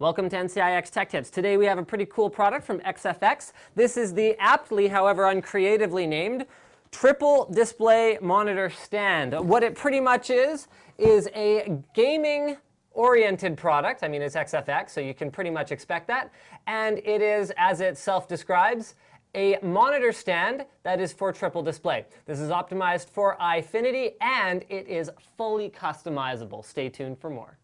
Welcome to NCIX Tech Tips. Today we have a pretty cool product from XFX. This is the aptly, however uncreatively named, triple display monitor stand. What it pretty much is a gaming oriented product. I mean, it's XFX, so you can pretty much expect that. And it is, as it self-describes, a monitor stand that is for triple display. This is optimized for Eyefinity, and it is fully customizable. Stay tuned for more.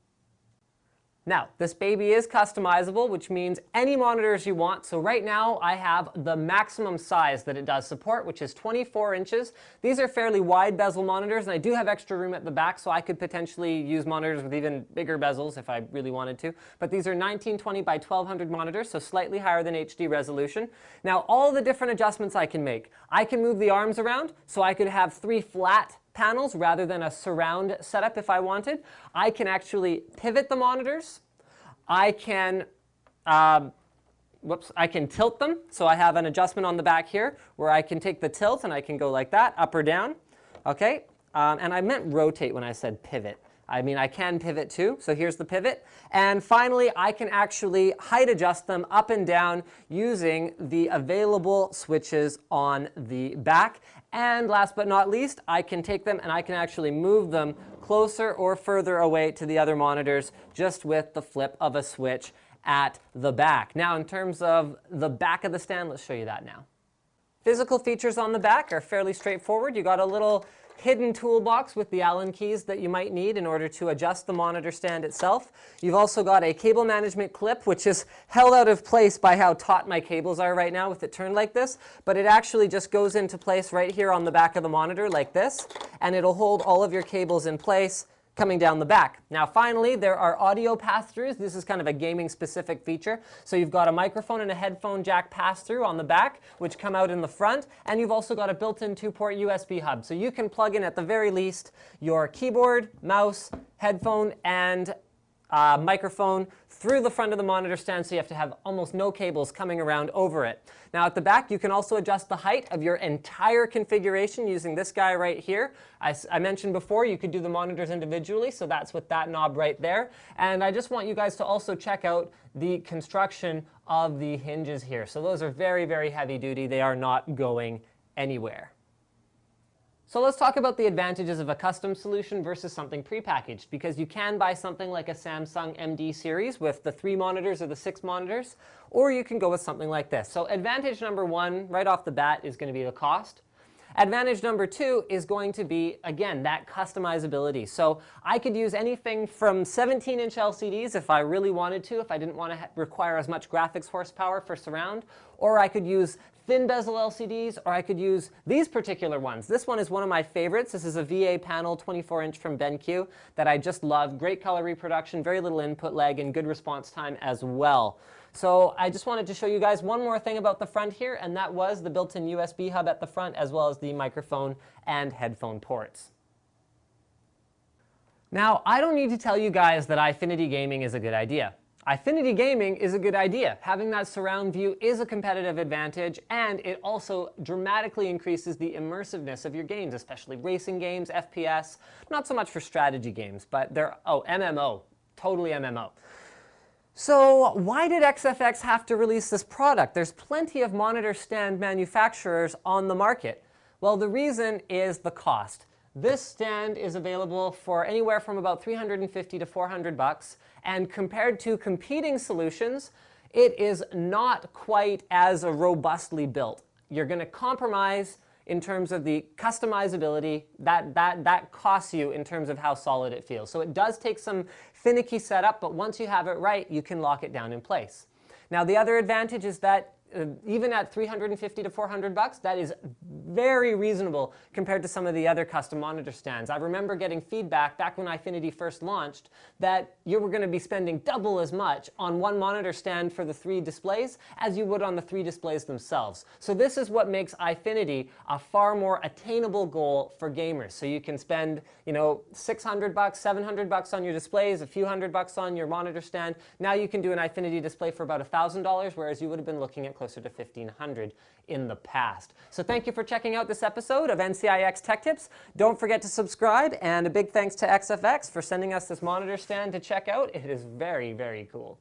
Now, this baby is customizable, which means any monitors you want. So right now, I have the maximum size that it does support, which is 24 inches. These are fairly wide bezel monitors, and I do have extra room at the back, so I could potentially use monitors with even bigger bezels if I really wanted to. But these are 1920 by 1200 monitors, so slightly higher than HD resolution. Now, all the different adjustments I can make. I can move the arms around, so I could have 3 flat panels rather than a surround setup if I wanted. I can actually pivot the monitors. I can tilt them. So I have an adjustment on the back here where I can take the tilt and I can go like that, up or down. Okay, and I meant rotate when I said pivot. I mean, I can pivot too, so here's the pivot. And finally, I can actually height adjust them up and down using the available switches on the back. And last but not least, I can take them and I can actually move them closer or further away to the other monitors just with the flip of a switch at the back. Now, in terms of the back of the stand, let's show you that now. Physical features on the back are fairly straightforward. You got a little hidden toolbox with the Allen keys that you might need in order to adjust the monitor stand itself. You've also got a cable management clip, which is held out of place by how taut my cables are right now with it turned like this, but it actually just goes into place right here on the back of the monitor like this, and it'll hold all of your cables in place coming down the back. Now finally, there are audio pass-throughs. This is kind of a gaming specific feature. So you've got a microphone and a headphone jack pass-through on the back, which come out in the front, and you've also got a built-in 2-port USB hub. So you can plug in at the very least your keyboard, mouse, headphone, and microphone through the front of the monitor stand, so you have to have almost no cables coming around over it. Now at the back, you can also adjust the height of your entire configuration using this guy right here. I mentioned before, you could do the monitors individually, so that's with that knob right there. And I just want you guys to also check out the construction of the hinges here. So those are very, very heavy duty. They are not going anywhere. So let's talk about the advantages of a custom solution versus something prepackaged, because you can buy something like a Samsung MD series with the 3 monitors or the 6 monitors, or you can go with something like this. So advantage number 1 right off the bat is going to be the cost. Advantage number 2 is going to be, again, that customizability. So I could use anything from 17-inch LCDs if I really wanted to, if I didn't want to require as much graphics horsepower for surround, or I could use thin bezel LCDs, or I could use these particular ones. This one is one of my favorites. This is a VA panel 24-inch from BenQ that I just love. Great color reproduction, very little input lag, and good response time as well. So I just wanted to show you guys one more thing about the front here, and that was the built-in USB hub at the front, as well as the microphone and headphone ports. Now, I don't need to tell you guys that Eyefinity gaming is a good idea. Eyefinity gaming is a good idea. Having that surround view is a competitive advantage, and it also dramatically increases the immersiveness of your games, especially racing games, FPS, not so much for strategy games, but MMO, totally MMO. So why did XFX have to release this product? There's plenty of monitor stand manufacturers on the market. Well, the reason is the cost. This stand is available for anywhere from about $350 to $400, and compared to competing solutions, it is not quite as robustly built. You're going to compromise in terms of the customizability. That costs you in terms of how solid it feels. So it does take some finicky setup, but once you have it right, you can lock it down in place. Now, the other advantage is that even at $350 to $400, that is very reasonable compared to some of the other custom monitor stands. I remember getting feedback back when Eyefinity first launched that you were going to be spending double as much on one monitor stand for the 3 displays as you would on the 3 displays themselves. So this is what makes Eyefinity a far more attainable goal for gamers. So you can spend, $600, $700 on your displays, a few $100 on your monitor stand. Now you can do an Eyefinity display for about $1,000, whereas you would have been looking at closer to $1,500 in the past. So thank you for checking out this episode of NCIX Tech Tips. Don't forget to subscribe, and a big thanks to XFX for sending us this monitor stand to check out. It is very, very cool.